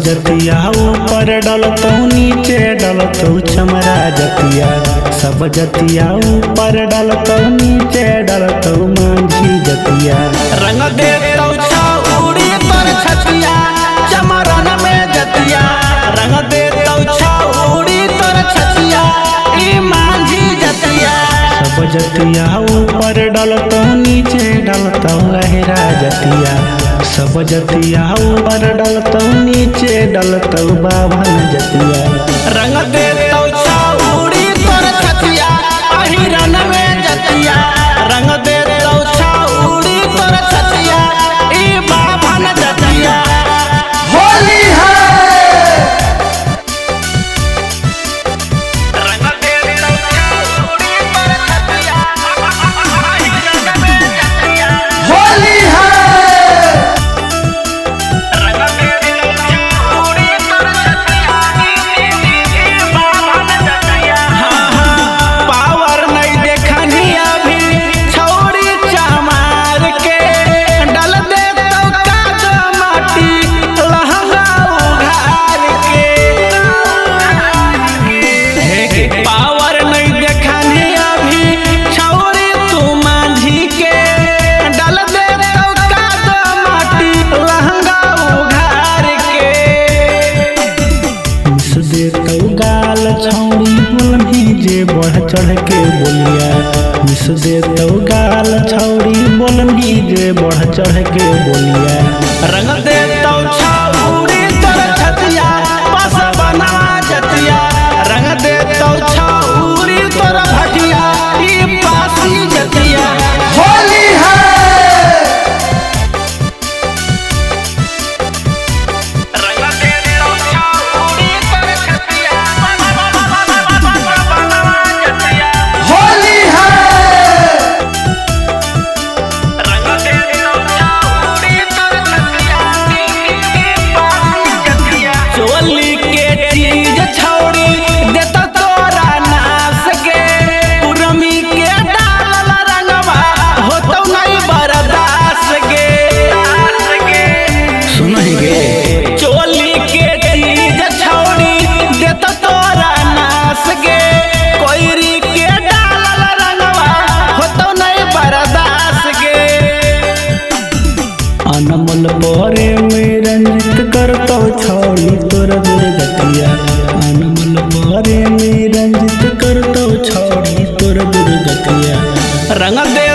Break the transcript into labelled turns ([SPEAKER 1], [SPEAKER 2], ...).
[SPEAKER 1] जतिया ऊपर डलतो नीचे डलतो चमरा जतिया। सब जतिया ऊपर डलतो नीचे डलतो मांझी जतिया।
[SPEAKER 2] रंग देतो छौड़ी तोर छतिया चमरन में जतिया। रंग देतो छौड़ी तोर छतिया ई मांझी जतिया।
[SPEAKER 1] सब जतिया ऊपर डलतो नीचे डलतो लहरा जतिया। सब जतिया ऊपर डलतो नीचे डलतो बाभन जतिया।
[SPEAKER 2] रंग देतो छौड़ी तोर छतिया अहिरन में जतिया। रंग देतो छौड़ी तोर छतिया ई बाभन जतिया। होली है रंग देतो छौड़ी तोर छतिया अहिरन में जतिया। होली है
[SPEAKER 1] छौड़ी बोलमी जे बढ़ चढ़ के बोलिया। मिस देतो गाल छौड़ी बोलमी जे बढ़ चढ़ के बोलिया।
[SPEAKER 2] रंग देतो छौड़ी तोर छतिया बस बनवा जतिया। रंग देतो छौड़ी तोर भटिया ई पासी जतिया। होली है
[SPEAKER 1] अनमोल परे में रंजित करतो छौड़ी तोर दुर्गतिया। अनमोल परे में रंजित करतो छौड़ी तोर दुर्गतिया।
[SPEAKER 2] रंग दे